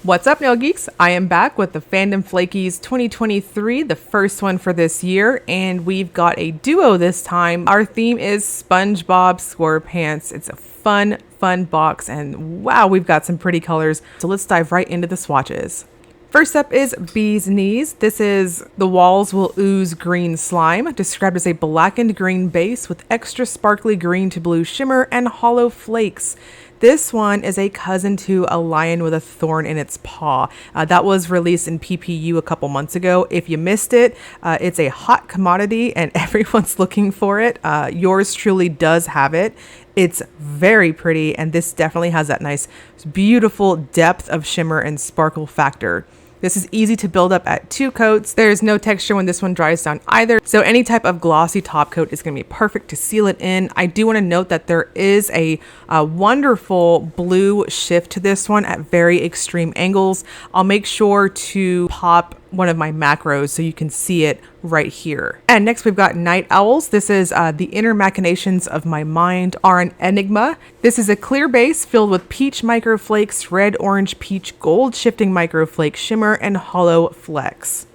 What's up, nail geeks? I am back with the Fandom Flakies 2023, the first one for this year, and we've got a duo this time. Our theme is Spongebob SquarePants. It's a fun box, and wow, we've got some pretty colors. So let's dive right into the swatches. First up is Bee's Knees. This is the walls will ooze green slime, described as a blackened green base with extra sparkly green to blue shimmer and hollow flakes. This one is a cousin to a lion with a thorn in its paw. That was released in PPU a couple months ago. If you missed it, it's a hot commodity and everyone's looking for it. Yours truly does have it. It's very pretty, and this definitely has that nice, beautiful depth of shimmer and sparkle factor. This is easy to build up at 2 coats. There's no texture when this one dries down either, so any type of glossy top coat is going to be perfect to seal it in. I do want to note that there is a wonderful blue shift to this one at very extreme angles. I'll make sure to pop one of my macros so you can see it right here. And next we've got Night Owls. This is the inner machinations of my mind are an enigma. This is a clear base filled with peach microflakes, red, orange, peach, gold shifting microflake shimmer, and hollow flecks.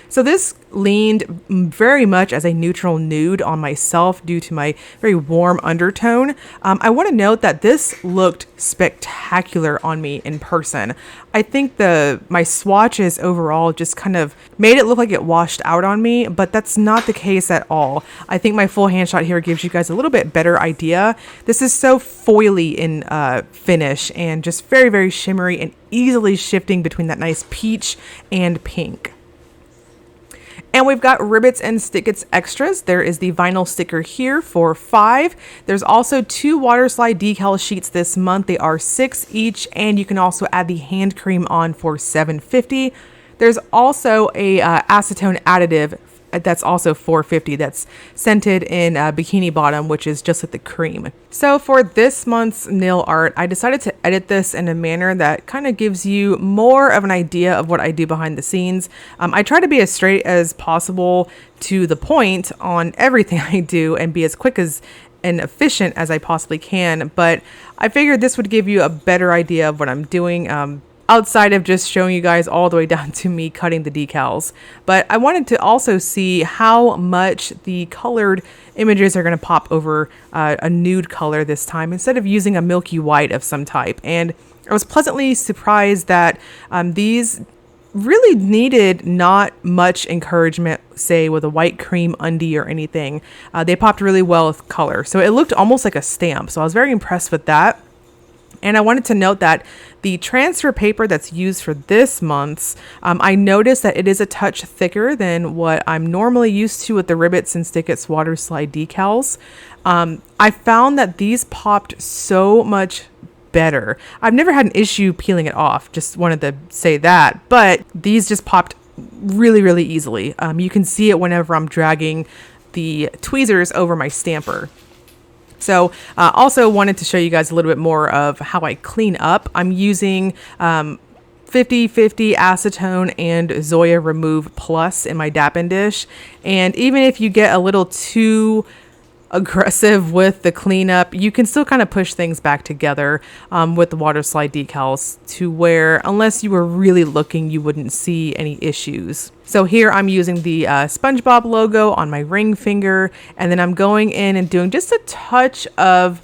So this leaned very much as a neutral nude on myself due to my very warm undertone. I want to note that this looked spectacular on me in person. I think my swatches overall just kind of made it look like it washed out on me, but that's not the case at all. I think my full hand shot here gives you guys a little bit better idea. This is so foily in finish and just very, very shimmery and easily shifting between that nice peach and pink. And we've got Ribbits and Stickets extras. There is the vinyl sticker here for $5. There's also 2 water slide decal sheets this month. They are $6 each, and you can also add the hand cream on for $7.50. There's also a acetone additive that's also $4.50. That's scented in Bikini Bottom, which is just like the cream. So for this month's nail art, I decided to edit this in a manner that kind of gives you more of an idea of what I do behind the scenes. I try to be as straight as possible to the point on everything I do and be as quick and efficient as I possibly can, but I figured this would give you a better idea of what I'm doing. Outside of just showing you guys all the way down to me cutting the decals. But I wanted to also see how much the colored images are going to pop over a nude color this time instead of using a milky white of some type. And I was pleasantly surprised that these really needed not much encouragement, say with a white cream undie or anything. They popped really well with color. So it looked almost like a stamp. So I was very impressed with that. And I wanted to note that the transfer paper that's used for this month's, I noticed that it is a touch thicker than what I'm normally used to with the Ribbits and Stickets water slide decals. I found that these popped so much better. I've never had an issue peeling it off, just wanted to say that, but these just popped really, really easily. You can see it whenever I'm dragging the tweezers over my stamper. So also wanted to show you guys a little bit more of how I clean up. I'm using 50/50 acetone and Zoya Remove Plus in my Dappen dish. And even if you get a little too aggressive with the cleanup, you can still kind of push things back together with the water slide decals to where, unless you were really looking, you wouldn't see any issues. So here I'm using the SpongeBob logo on my ring finger, and then I'm going in and doing just a touch of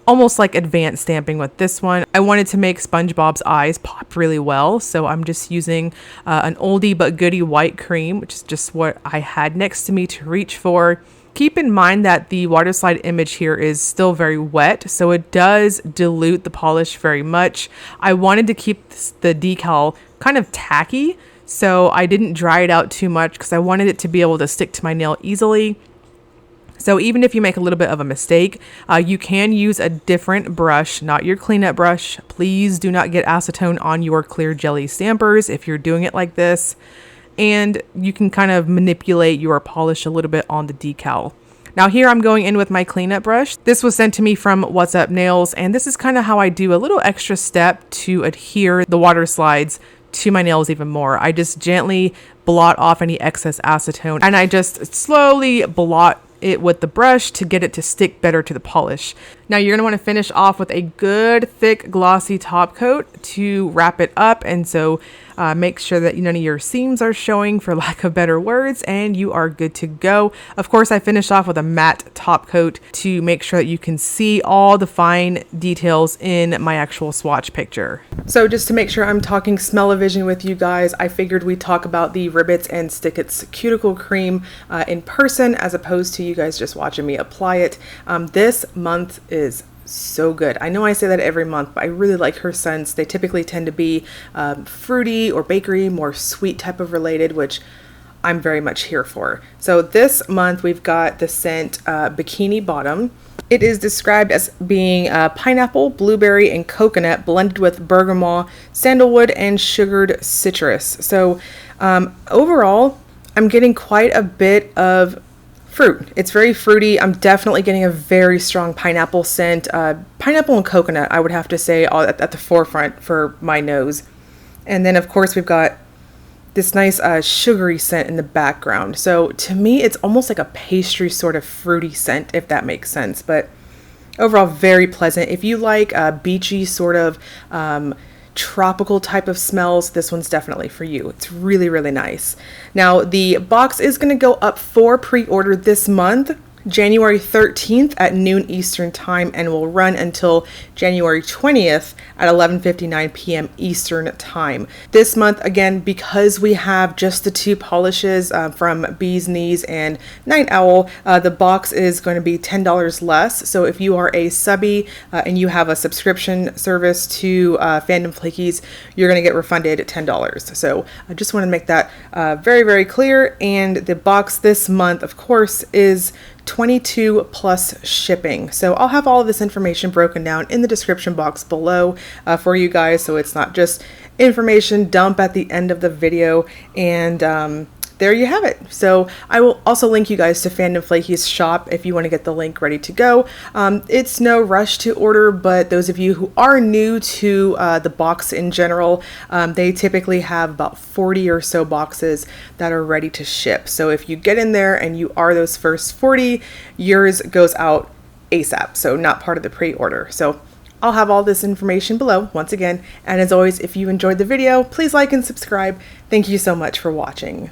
almost like advanced stamping with this one. I wanted to make SpongeBob's eyes pop really well, so I'm just using an oldie but goodie white cream, which is just what I had next to me to reach for. Keep in mind that the water slide image here is still very wet, so it does dilute the polish very much. I wanted to keep the decal kind of tacky, so I didn't dry it out too much because I wanted it to be able to stick to my nail easily. So even if you make a little bit of a mistake, you can use a different brush, not your cleanup brush. Please do not get acetone on your clear jelly stampers if you're doing it like this. And you can kind of manipulate your polish a little bit on the decal. Now here I'm going in with my cleanup brush. This was sent to me from What's Up Nails, and this is kind of how I do a little extra step to adhere the water slides to my nails even more. I just gently blot off any excess acetone, and I just slowly blot it with the brush to get it to stick better to the polish. Now you're gonna wanna finish off with a good thick glossy top coat to wrap it up, and so make sure that none of your seams are showing, for lack of better words, and you are good to go. Of course, I finished off with a matte top coat to make sure that you can see all the fine details in my actual swatch picture. So just to make sure I'm talking smell-o-vision with you guys, I figured we'd talk about the Ribbits and Stick-Its cuticle cream in person as opposed to you guys just watching me apply it. This month is so good. I know I say that every month, but I really like her scents. They typically tend to be fruity or bakery, more sweet type of related, which I'm very much here for. So this month we've got the scent Bikini Bottom. It is described as being pineapple, blueberry, and coconut blended with bergamot, sandalwood, and sugared citrus. So overall, I'm getting quite a bit of fruit. It's very fruity. I'm definitely getting a very strong pineapple scent. Pineapple and coconut, I would have to say, all at the forefront for my nose. And then, of course, we've got this nice sugary scent in the background. So to me, it's almost like a pastry sort of fruity scent, if that makes sense. But overall, very pleasant. If you like beachy sort of tropical type of smells, this one's definitely for you. It's really, really nice. Now, the box is going to go up for pre-order this month, January 13th at noon Eastern time, and will run until January 20th at 11:59 p.m. Eastern time. This month, again, because we have just the two polishes from Bee's Knees and Night Owl, the box is going to be $10 less. So if you are a subby and you have a subscription service to Fandom Flakies, you're going to get refunded $10. So I just want to make that very, very clear. And the box this month, of course, is 22 plus shipping. So I'll have all of this information broken down in the description box below for you guys, so it's not just information dump at the end of the video. And there you have it. So I will also link you guys to Fandom Flakies shop if you want to get the link ready to go. It's no rush to order, but those of you who are new to the box in general, they typically have about 40 or so boxes that are ready to ship. So if you get in there and you are those first 40, yours goes out ASAP. So not part of the pre-order. So I'll have all this information below once again. And as always, if you enjoyed the video, please like and subscribe. Thank you so much for watching.